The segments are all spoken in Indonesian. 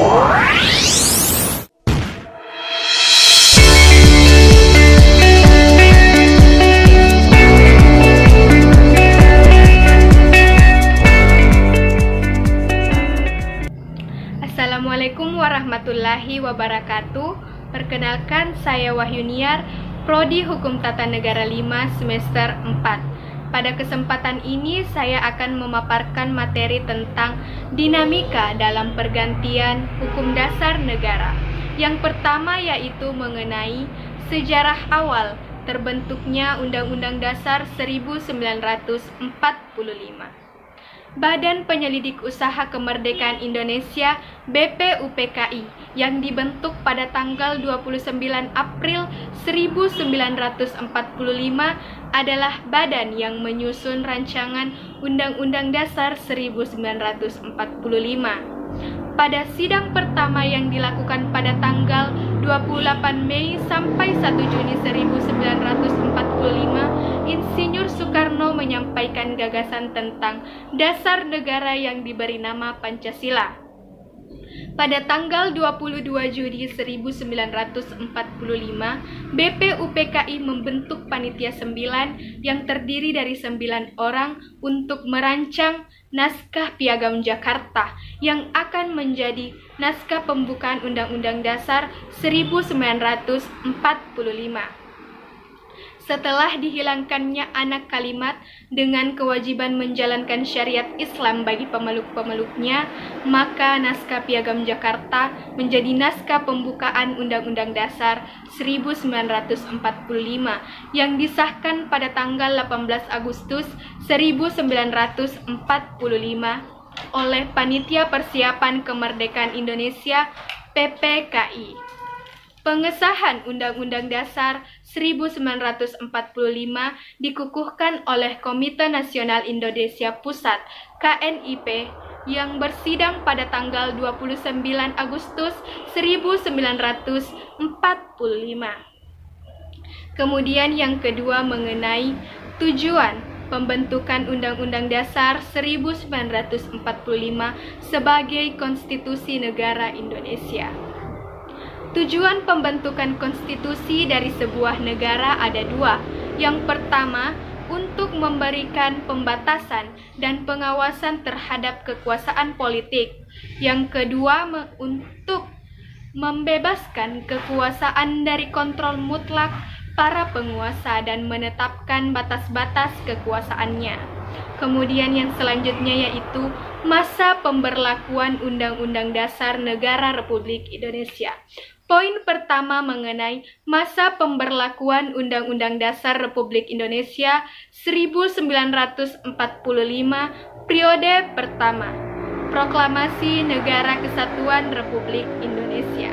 Assalamualaikum warahmatullahi wabarakatuh. Perkenalkan, saya Wahyuniar, Prodi Hukum Tata Negara 5 semester 4. Pada kesempatan ini saya akan memaparkan materi tentang dinamika dalam pergantian hukum dasar negara. Yang pertama yaitu mengenai sejarah awal terbentuknya Undang-Undang Dasar 1945. Badan Penyelidik Usaha Kemerdekaan Indonesia (BPUPKI) yang dibentuk pada tanggal 29 April 1945 adalah badan yang menyusun rancangan Undang-Undang Dasar 1945. Pada sidang pertama yang dilakukan pada tanggal 28 Mei sampai 1 Juni 1945, Insinyur Soekarno menyampaikan gagasan tentang dasar negara yang diberi nama Pancasila. Pada tanggal 22 Juni 1945, BPUPKI membentuk Panitia 9 yang terdiri dari 9 orang untuk merancang naskah Piagam Jakarta yang akan menjadi naskah pembukaan Undang-Undang Dasar 1945. Setelah dihilangkannya anak kalimat dengan kewajiban menjalankan syariat Islam bagi pemeluk-pemeluknya, maka naskah Piagam Jakarta menjadi naskah pembukaan Undang-Undang Dasar 1945 yang disahkan pada tanggal 18 Agustus 1945 oleh Panitia Persiapan Kemerdekaan Indonesia (PPKI). Pengesahan Undang-Undang Dasar 1945 dikukuhkan oleh Komite Nasional Indonesia Pusat (KNIP) yang bersidang pada tanggal 29 Agustus 1945. Kemudian yang kedua mengenai tujuan pembentukan Undang-Undang Dasar 1945 sebagai Konstitusi Negara Indonesia. Tujuan pembentukan konstitusi dari sebuah negara ada dua. Yang pertama, untuk memberikan pembatasan dan pengawasan terhadap kekuasaan politik. Yang kedua, untuk membebaskan kekuasaan dari kontrol mutlak para penguasa dan menetapkan batas-batas kekuasaannya. Kemudian yang selanjutnya yaitu masa pemberlakuan Undang-Undang Dasar Negara Republik Indonesia. Poin pertama mengenai masa pemberlakuan Undang-Undang Dasar Republik Indonesia 1945 periode pertama. Proklamasi Negara Kesatuan Republik Indonesia.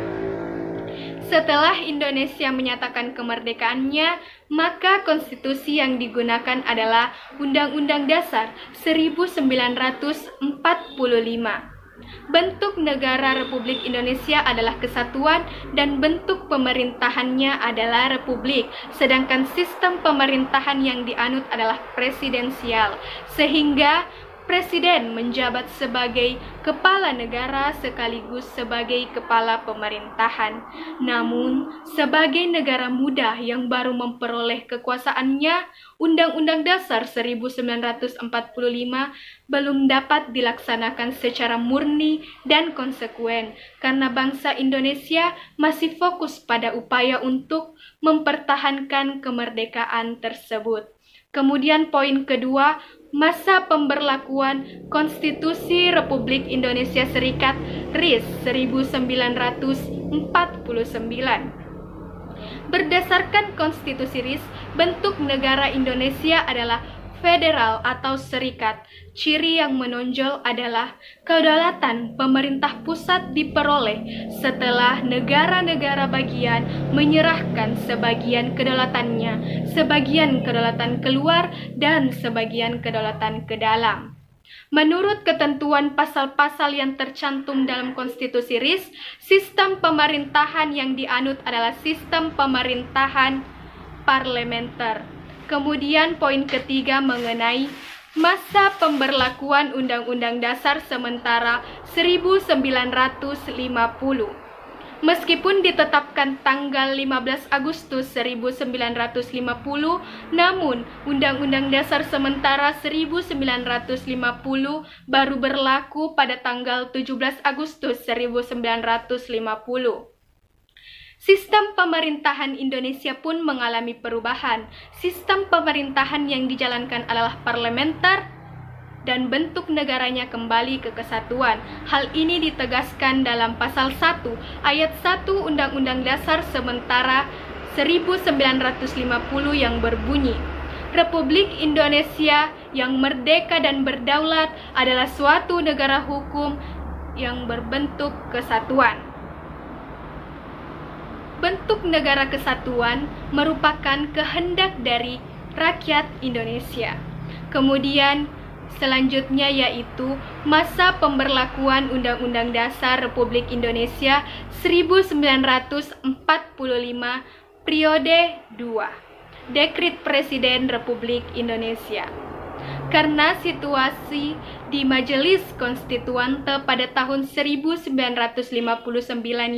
Setelah Indonesia menyatakan kemerdekaannya, maka konstitusi yang digunakan adalah Undang-Undang Dasar 1945. Bentuk negara Republik Indonesia adalah kesatuan dan bentuk pemerintahannya adalah republik, sedangkan sistem pemerintahan yang dianut adalah presidensial, sehingga Presiden menjabat sebagai kepala negara sekaligus sebagai kepala pemerintahan. Namun, sebagai negara muda yang baru memperoleh kekuasaannya, Undang-Undang Dasar 1945 belum dapat dilaksanakan secara murni dan konsekuen karena bangsa Indonesia masih fokus pada upaya untuk mempertahankan kemerdekaan tersebut. Kemudian poin kedua, masa pemberlakuan Konstitusi Republik Indonesia Serikat RIS 1949. Berdasarkan Konstitusi RIS, bentuk negara Indonesia adalah federal atau serikat. Ciri yang menonjol adalah kedaulatan pemerintah pusat diperoleh setelah negara-negara bagian menyerahkan sebagian kedaulatannya, sebagian kedaulatan keluar, dan sebagian kedaulatan ke dalam. Menurut ketentuan pasal-pasal yang tercantum dalam Konstitusi RIS, sistem pemerintahan yang dianut adalah sistem pemerintahan parlementer. Kemudian poin ketiga mengenai Masa pemberlakuan Undang-Undang Dasar sementara 1950. Meskipun ditetapkan tanggal 15 Agustus 1950, namun Undang-Undang Dasar sementara 1950 baru berlaku pada tanggal 17 Agustus 1950. Sistem pemerintahan Indonesia pun mengalami perubahan. Sistem pemerintahan yang dijalankan adalah parlementer dan bentuk negaranya kembali ke kesatuan. Hal ini ditegaskan dalam pasal 1 ayat 1 Undang-Undang Dasar sementara 1950 yang berbunyi, Republik Indonesia yang merdeka dan berdaulat adalah suatu negara hukum yang berbentuk kesatuan. Bentuk negara kesatuan merupakan kehendak dari rakyat Indonesia. Kemudian selanjutnya yaitu masa pemberlakuan Undang-Undang Dasar Republik Indonesia 1945 periode 2. Dekret Presiden Republik Indonesia. Karena situasi di Majelis Konstituante pada tahun 1959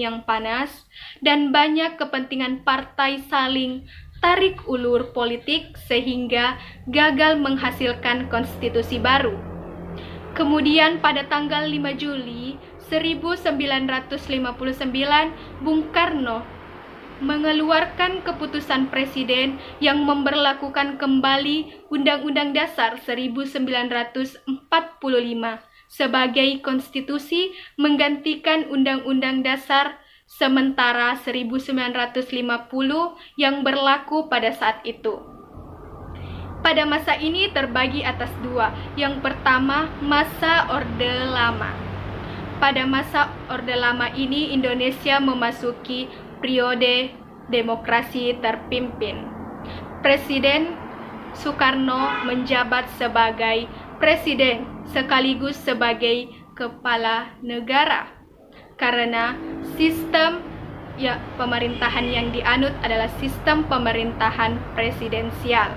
yang panas dan banyak kepentingan partai saling tarik ulur politik sehingga gagal menghasilkan konstitusi baru. Kemudian pada tanggal 5 Juli 1959, Bung Karno mengeluarkan keputusan presiden yang memberlakukan kembali Undang-Undang Dasar 1945 sebagai konstitusi menggantikan Undang-Undang Dasar sementara 1950 yang berlaku pada saat itu. Pada masa ini terbagi atas dua. Yang pertama, masa Orde Lama. Pada masa Orde Lama ini Indonesia memasuki periode demokrasi terpimpin. Presiden Soekarno menjabat sebagai presiden sekaligus sebagai kepala negara. Karena sistem pemerintahan yang dianut adalah sistem pemerintahan presidensial.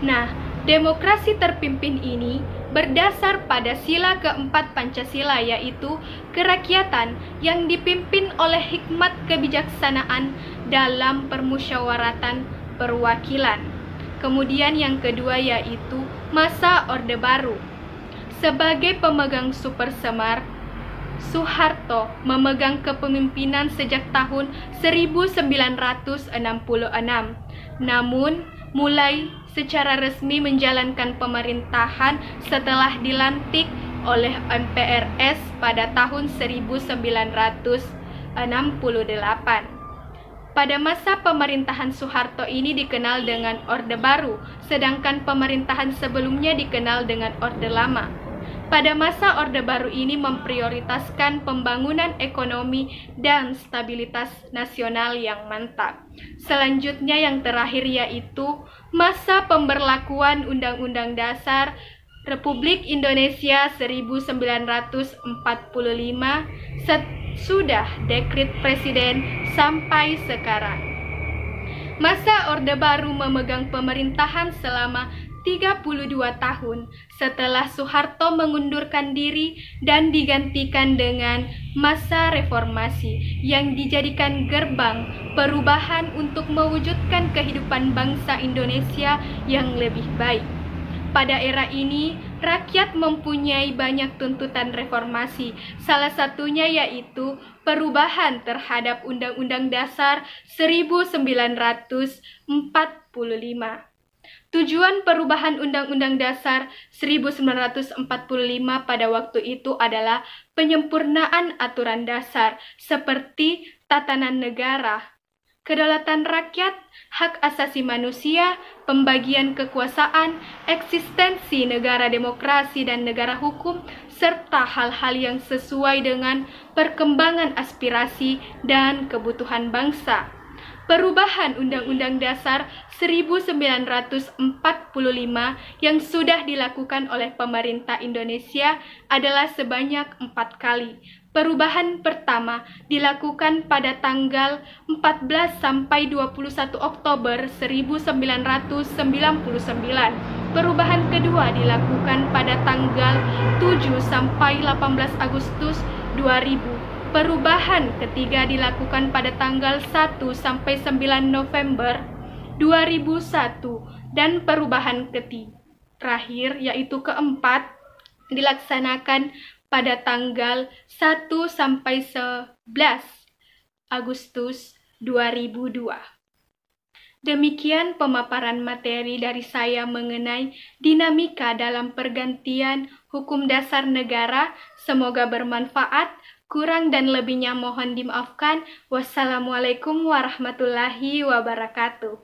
Nah, demokrasi terpimpin ini berdasar pada sila keempat Pancasila, yaitu kerakyatan yang dipimpin oleh hikmat kebijaksanaan dalam permusyawaratan perwakilan. Kemudian yang kedua yaitu masa Orde Baru. Sebagai pemegang super semar, Soeharto memegang kepemimpinan sejak tahun 1966. Namun, mulai secara resmi menjalankan pemerintahan setelah dilantik oleh MPRS pada tahun 1968. Pada masa pemerintahan Soeharto ini dikenal dengan Orde Baru, sedangkan pemerintahan sebelumnya dikenal dengan Orde Lama. Pada masa Orde Baru ini memprioritaskan pembangunan ekonomi dan stabilitas nasional yang mantap. Selanjutnya yang terakhir yaitu masa pemberlakuan Undang-Undang Dasar Republik Indonesia 1945 sudah dekret presiden sampai sekarang. Masa Orde Baru memegang pemerintahan selama 32 tahun setelah Soeharto mengundurkan diri dan digantikan dengan masa reformasi yang dijadikan gerbang perubahan untuk mewujudkan kehidupan bangsa Indonesia yang lebih baik. Pada era ini, rakyat mempunyai banyak tuntutan reformasi, salah satunya yaitu perubahan terhadap Undang-Undang Dasar 1945. Tujuan perubahan Undang-Undang Dasar 1945 pada waktu itu adalah penyempurnaan aturan dasar seperti tatanan negara, kedaulatan rakyat, hak asasi manusia, pembagian kekuasaan, eksistensi negara demokrasi dan negara hukum, serta hal-hal yang sesuai dengan perkembangan aspirasi dan kebutuhan bangsa. perubahan Undang-Undang Dasar 1945 yang sudah dilakukan oleh pemerintah Indonesia adalah sebanyak 4 kali. Perubahan pertama dilakukan pada tanggal 14 sampai 21 Oktober 1999. Perubahan kedua dilakukan pada tanggal 7 sampai 18 Agustus 2000. Perubahan ketiga dilakukan pada tanggal 1 sampai 9 November 2001 dan perubahan terakhir yaitu keempat dilaksanakan pada tanggal 1 sampai 11 Agustus 2002. Demikian pemaparan materi dari saya mengenai dinamika dalam pergantian hukum dasar negara. Semoga bermanfaat. Kurang dan lebihnya mohon dimaafkan. Wassalamualaikum warahmatullahi wabarakatuh.